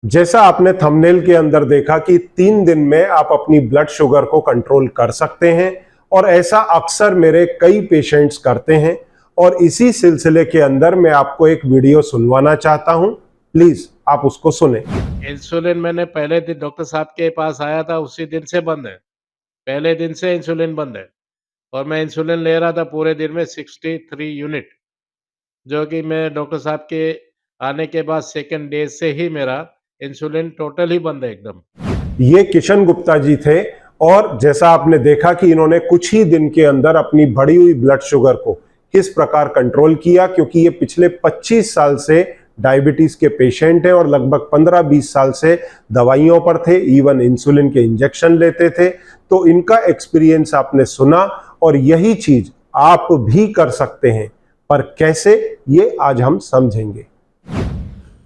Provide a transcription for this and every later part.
जैसा आपने थंबनेल के अंदर देखा कि 3 दिन में आप अपनी ब्लड शुगर को कंट्रोल कर सकते हैं और ऐसा अक्सर मेरे कई पेशेंट्स करते हैं। और इसी सिलसिले के अंदर मैं आपको एक वीडियो सुनवाना चाहता हूं, प्लीज आप उसको सुने। इंसुलिन मैंने पहले दिन डॉक्टर साहब के पास आया था, उसी दिन से बंद है। पहले दिन से इंसुलिन बंद है और मैं इंसुलिन ले रहा था पूरे दिन में 63 यूनिट, जो कि मैं डॉक्टर साहब के आने के बाद सेकंड डे से ही मेरा इंसुलिन टोटल ही बंद है एकदम। ये किशन गुप्ता जी थे और जैसा आपने देखा कि इन्होंने कुछ ही दिन के अंदर अपनी बढ़ी हुई ब्लड शुगर को किस प्रकार कंट्रोल किया, क्योंकि ये पिछले 25 साल से डायबिटीज के पेशेंट हैं और लगभग 15-20 साल से दवाइयों पर थे, इवन इंसुलिन के इंजेक्शन लेते थे। तो इनका एक्सपीरियंस आपने सुना और यही चीज आप भी कर सकते हैं, पर कैसे, ये आज हम समझेंगे।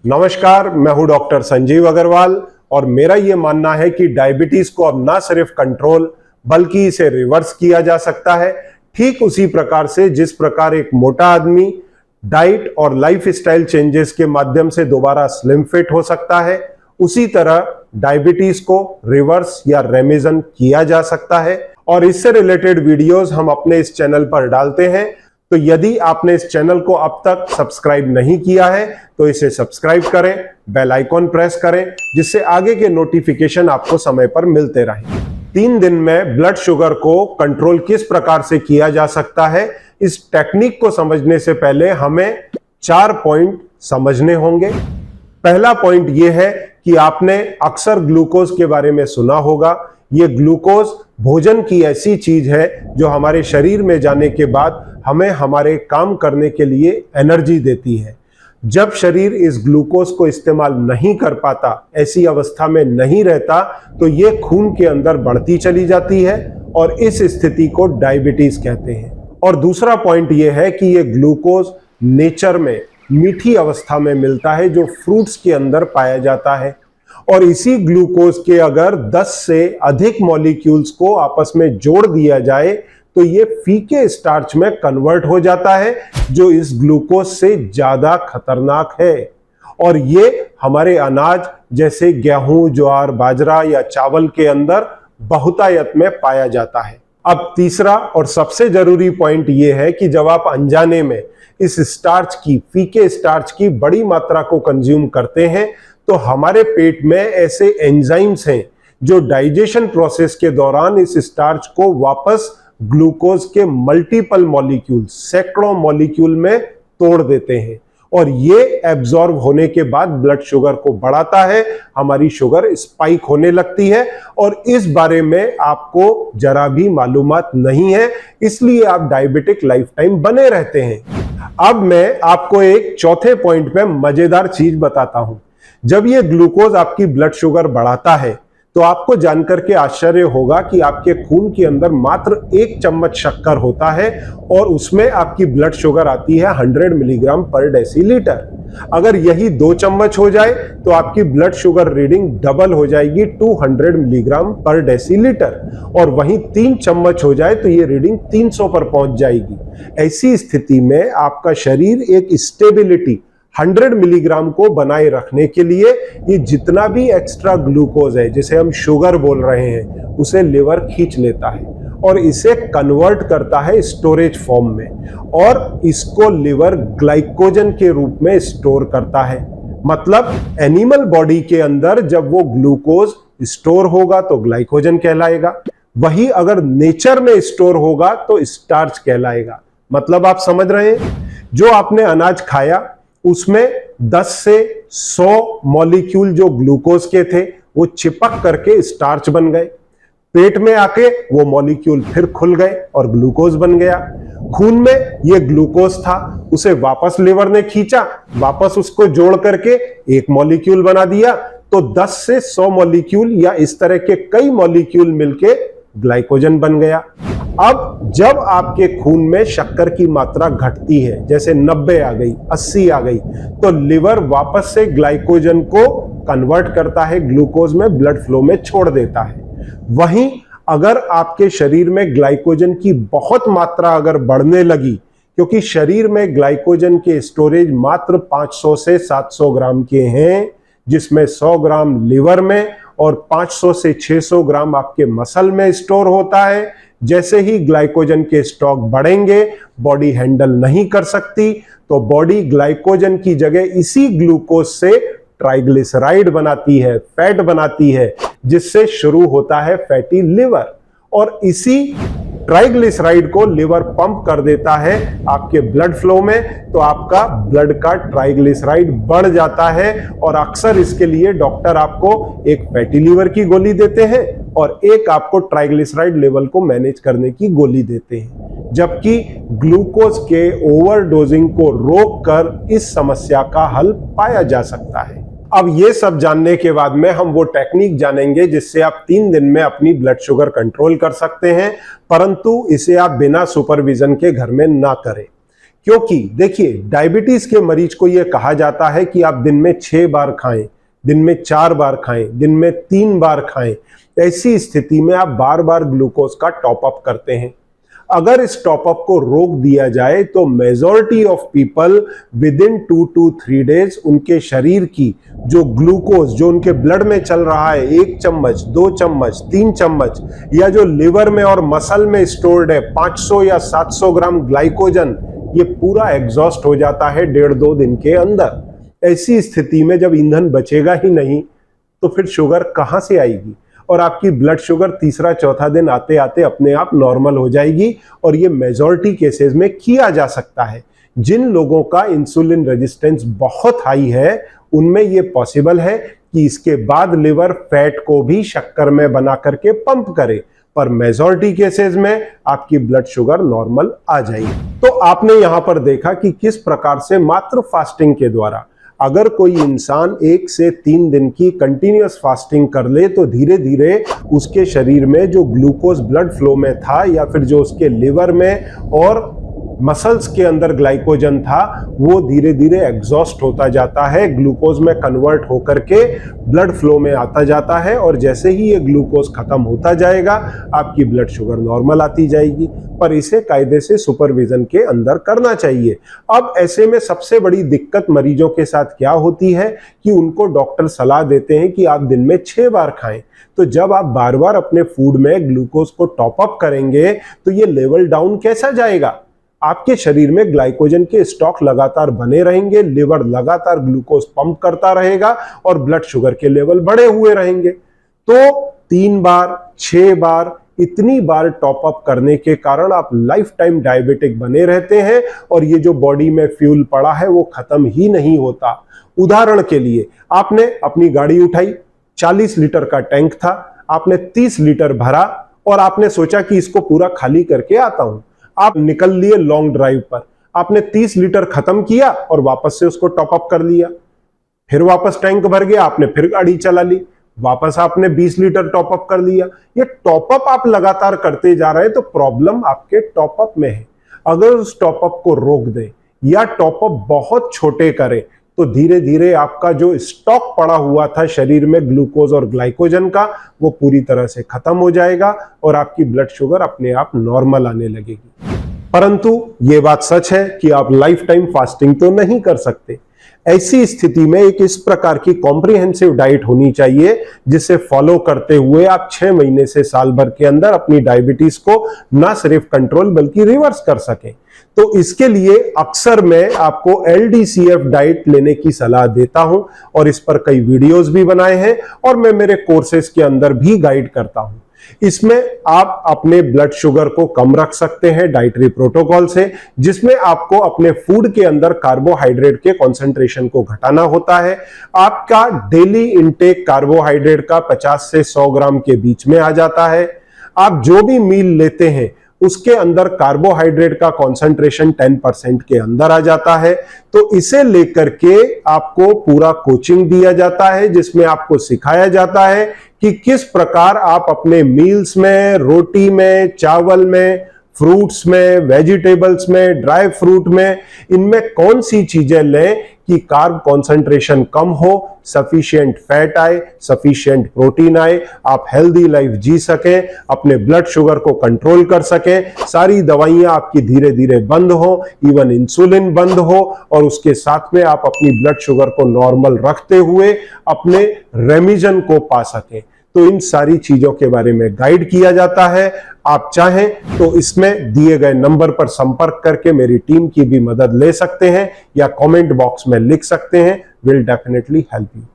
नमस्कार, मैं हूं डॉक्टर संजीव अग्रवाल और मेरा यह मानना है कि डायबिटीज को अब ना सिर्फ कंट्रोल बल्कि इसे रिवर्स किया जा सकता है। ठीक उसी प्रकार से जिस प्रकार एक मोटा आदमी डाइट और लाइफस्टाइल चेंजेस के माध्यम से दोबारा स्लिम फिट हो सकता है, उसी तरह डायबिटीज को रिवर्स या रेमिशन किया जा सकता है। और इससे रिलेटेड वीडियोस हम अपने इस चैनल पर डालते हैं, तो यदि आपने इस चैनल को अब तक सब्सक्राइब नहीं किया है तो इसे सब्सक्राइब करें, बेल आइकॉन प्रेस करें, जिससे आगे के नोटिफिकेशन आपको समय पर मिलते रहें। 3 दिन में ब्लड शुगर को कंट्रोल किस प्रकार से किया जा सकता है, इस टेक्निक को समझने से पहले हमें 4 पॉइंट समझने होंगे। पहला पॉइंट यह है कि आपने अक्सर ग्लूकोज के बारे में सुना होगा। यह ग्लूकोज भोजन की ऐसी चीज है जो हमारे शरीर में जाने के बाद हमें हमारे काम करने के लिए एनर्जी देती है। जब शरीर इस ग्लूकोज को इस्तेमाल नहीं कर पाता, ऐसी अवस्था में नहीं रहता, तो ये खून के अंदर बढ़ती चली जाती है और इस स्थिति को डायबिटीज कहते हैं। और दूसरा पॉइंट यह है कि ये ग्लूकोज नेचर में मीठी अवस्था में मिलता है, जो फ्रूट्स के अंदर पाया जाता है। और इसी ग्लूकोज के अगर 10 से अधिक मॉलिक्यूल्स को आपस में जोड़ दिया जाए तो ये फीके स्टार्च में कन्वर्ट हो जाता है, जो इस ग्लूकोज से ज्यादा खतरनाक है। और ये हमारे अनाज जैसे गेहूं, ज्वार, बाजरा या चावल के अंदर बहुतायत में पाया जाता है। अब तीसरा और सबसे जरूरी पॉइंट ये है कि जब आप अनजाने में इस स्टार्च की, फीके स्टार्च की बड़ी मात्रा को कंज्यूम करते हैं, तो हमारे पेट में ऐसे एंजाइम्स हैं जो डाइजेशन प्रोसेस के दौरान इस स्टार्च को वापस ग्लूकोज के मल्टीपल मॉलिक्यूल, सैकड़ों मॉलिक्यूल में तोड़ देते हैं और ये एब्जॉर्ब होने के बाद ब्लड शुगर को बढ़ाता है, हमारी शुगर स्पाइक होने लगती है। और इस बारे में आपको जरा भी मालूमात नहीं है, इसलिए आप डायबिटिक लाइफ टाइम बने रहते हैं। अब मैं आपको एक चौथे पॉइंट पे मजेदार चीज बताता हूं। जब ये ग्लूकोज आपकी ब्लड शुगर बढ़ाता है तो आपको जानकर के आश्चर्य होगा कि आपके खून के अंदर मात्र 1 चम्मच शक्कर होता है और उसमें आपकी ब्लड शुगर आती है 100 मिलीग्राम पर डेसीलीटर। अगर यही 2 चम्मच हो जाए तो आपकी ब्लड शुगर रीडिंग डबल हो जाएगी, 200 मिलीग्राम पर डेसीलीटर। और वहीं 3 चम्मच हो जाए तो ये रीडिंग 300 पर पहुंच जाएगी। ऐसी स्थिति में आपका शरीर एक स्टेबिलिटी 100 मिलीग्राम को बनाए रखने के लिए ये जितना भी एक्स्ट्रा ग्लूकोज है, जिसे हम शुगर बोल रहे हैं, उसे लिवर खींच लेता है और इसे कन्वर्ट करता है स्टोरेज फॉर्म में, और इसको लिवर ग्लाइकोजन के रूप में स्टोर करता है। मतलब एनिमल बॉडी के अंदर जब वो ग्लूकोज स्टोर होगा तो ग्लाइकोजन कहलाएगा, वही अगर नेचर में स्टोर होगा तो स्टार्च कहलाएगा। मतलब आप समझ रहे हैं, जो आपने अनाज खाया उसमें 10 से 100 मॉलिक्यूल जो ग्लूकोज के थे वो चिपक करके स्टार्च बन गए। पेट में आके वो मॉलिक्यूल फिर खुल गए और ग्लूकोज बन गया। खून में ये ग्लूकोज था, उसे वापस लिवर ने खींचा, वापस उसको जोड़ करके एक मॉलिक्यूल बना दिया, तो 10 से 100 मॉलिक्यूल या इस तरह के कई मॉलिक्यूल मिलके ग्लाइकोजन बन गया। अब जब आपके खून में शक्कर की मात्रा घटती है, जैसे 90 आ गई, 80 आ गई, तो लिवर वापस से ग्लाइकोजन को कन्वर्ट करता है, ग्लूकोज में ब्लड फ्लो में छोड़ देता है। वहीं अगर आपके शरीर में ग्लाइकोजन की बहुत मात्रा अगर बढ़ने लगी, क्योंकि शरीर में ग्लाइकोजन के स्टोरेज मात्र 500 से 700 ग्राम के हैं, जिसमें 100 ग्राम लिवर में और 500 से 600 ग्राम आपके मसल में स्टोर होता है। जैसे ही ग्लाइकोजन के स्टॉक बढ़ेंगे, बॉडी हैंडल नहीं कर सकती, तो बॉडी ग्लाइकोजन की जगह इसी ग्लूकोज से ट्राइग्लिसराइड बनाती है, फैट बनाती है, जिससे शुरू होता है फैटी लिवर। और इसी ट्राइग्लिसराइड को लिवर पंप कर देता है आपके ब्लड फ्लो में, तो आपका ब्लड का ट्राइग्लिसराइड बढ़ जाता है। और अक्सर इसके लिए डॉक्टर आपको एक फैटी लिवर की गोली देते हैं और एक आपको ट्राइग्लिसराइड लेवल को मैनेज करने की गोली देते हैं, जबकि ग्लूकोज के ओवरडोजिंग को रोककर इस समस्या का हल पाया जा सकता है। अब ये सब जानने के बाद में हम वो टेक्निक जानेंगे जिससे आप 3 दिन में अपनी ब्लड शुगर कंट्रोल कर सकते हैं, परंतु इसे आप बिना सुपरविजन के घर में ना करें। क्योंकि देखिए, डायबिटीज के मरीज को यह कहा जाता है कि आप दिन में 6 बार खाएं, दिन में 4 बार खाएं, दिन में 3 बार खाएं। ऐसी स्थिति में आप बार बार ग्लूकोज का टॉप अप करते हैं। अगर इस टॉप अप को रोक दिया जाए तो majority of people with in 2 to 3 days उनके शरीर की जो ग्लूकोज जो उनके ब्लड में चल रहा है, 1 चम्मच, 2 चम्मच, 3 चम्मच, या जो लिवर में और मसल में स्टोर्ड है 500 या 700 ग्राम ग्लाइकोजन, ये पूरा एग्जॉस्ट हो जाता है 1.5-2 दिन के अंदर। ऐसी स्थिति में जब ईंधन बचेगा ही नहीं तो फिर शुगर कहां से आएगी, और आपकी ब्लड शुगर तीसरा चौथा दिन आते आते अपने आप नॉर्मल हो जाएगी। और ये मेजॉरिटी केसेस में किया जा सकता है। जिन लोगों का इंसुलिन रेजिस्टेंस बहुत हाई है, उनमें ये पॉसिबल है कि इसके बाद लिवर फैट को भी शक्कर में बना करके पंप करे, पर मेजॉरिटी केसेस में आपकी ब्लड शुगर नॉर्मल आ जाएगी। तो आपने यहां पर देखा कि किस प्रकार से मात्र फास्टिंग के द्वारा अगर कोई इंसान 1 से 3 दिन की कंटिन्यूअस फास्टिंग कर ले तो धीरे धीरे उसके शरीर में जो ग्लूकोज ब्लड फ्लो में था या फिर जो उसके लिवर में और मसल्स के अंदर ग्लाइकोजन था, वो धीरे धीरे एग्जॉस्ट होता जाता है, ग्लूकोज में कन्वर्ट होकर के ब्लड फ्लो में आता जाता है। और जैसे ही ये ग्लूकोज खत्म होता जाएगा, आपकी ब्लड शुगर नॉर्मल आती जाएगी। पर इसे कायदे से सुपरविजन के अंदर करना चाहिए। अब ऐसे में सबसे बड़ी दिक्कत मरीजों के साथ क्या होती है कि उनको डॉक्टर सलाह देते हैं कि आप दिन में 6 बार खाएं। तो जब आप बार बार अपने फूड में ग्लूकोज को टॉप अप करेंगे तो ये लेवल डाउन कैसा जाएगा? आपके शरीर में ग्लाइकोजन के स्टॉक लगातार बने रहेंगे, लिवर लगातार ग्लूकोज पंप करता रहेगा और ब्लड शुगर के लेवल बढ़े हुए रहेंगे। तो 3 बार, 6 बार, इतनी बार टॉप अप करने के कारण आप लाइफ टाइम डायबिटिक बने रहते हैं और ये जो बॉडी में फ्यूल पड़ा है वो खत्म ही नहीं होता। उदाहरण के लिए, आपने अपनी गाड़ी उठाई, 40 लीटर का टैंक था, आपने 30 लीटर भरा और आपने सोचा कि इसको पूरा खाली करके आता हूं। आप निकल लिए लॉन्ग ड्राइव पर, आपने 30 लीटर खत्म किया और वापस से उसको टॉप अप कर लिया। फिर वापस टैंक भर गया, आपने फिर गाड़ी चला ली, वापस आपने 20 लीटर टॉप अप कर लिया। ये टॉप अप आप लगातार करते जा रहे हैं तो प्रॉब्लम आपके टॉप अप में है। अगर उस टॉप अप को रोक दें या टॉप अप बहुत छोटे करें तो धीरे धीरे आपका जो स्टॉक पड़ा हुआ था शरीर में ग्लूकोज और ग्लाइकोजन का, वो पूरी तरह से खत्म हो जाएगा और आपकी ब्लड शुगर अपने आप नॉर्मल आने लगेगी। परंतु ये बात सच है कि आप लाइफ टाइम फास्टिंग तो नहीं कर सकते। ऐसी स्थिति में एक इस प्रकार की कॉम्प्रिहेंसिव डाइट होनी चाहिए जिसे फॉलो करते हुए आप 6 महीने से साल भर के अंदर अपनी डायबिटीज को ना सिर्फ कंट्रोल बल्कि रिवर्स कर सकें। तो इसके लिए अक्सर मैं आपको LDCF डाइट लेने की सलाह देता हूं और इस पर कई वीडियोस भी बनाए हैं और मैं मेरे कोर्सेज के अंदर भी गाइड करता हूं। इसमें आप अपने ब्लड शुगर को कम रख सकते हैं डाइटरी प्रोटोकॉल से, जिसमें आपको अपने फूड के अंदर कार्बोहाइड्रेट के कॉन्सेंट्रेशन को घटाना होता है। आपका डेली इंटेक कार्बोहाइड्रेट का 50 से 100 ग्राम के बीच में आ जाता है। आप जो भी मील लेते हैं उसके अंदर कार्बोहाइड्रेट का कॉन्सेंट्रेशन 10% के अंदर आ जाता है। तो इसे लेकर के आपको पूरा कोचिंग दिया जाता है जिसमें आपको सिखाया जाता है कि किस प्रकार आप अपने मील्स में, रोटी में, चावल में, फ्रूट्स में, वेजिटेबल्स में, ड्राई फ्रूट में, इनमें कौन सी चीजें लें कि कार्ब कॉन्सेंट्रेशन कम हो, सफिशिएंट फैट आए, सफिशिएंट प्रोटीन आए, आप हेल्दी लाइफ जी सकें, अपने ब्लड शुगर को कंट्रोल कर सकें, सारी दवाइयां आपकी धीरे धीरे बंद हो, इवन इंसुलिन बंद हो, और उसके साथ में आप अपनी ब्लड शुगर को नॉर्मल रखते हुए अपने रेमिजन को पा सकें। तो इन सारी चीजों के बारे में गाइड किया जाता है। आप चाहें तो इसमें दिए गए नंबर पर संपर्क करके मेरी टीम की भी मदद ले सकते हैं या कमेंट बॉक्स में लिख सकते हैं। Will definitely help you.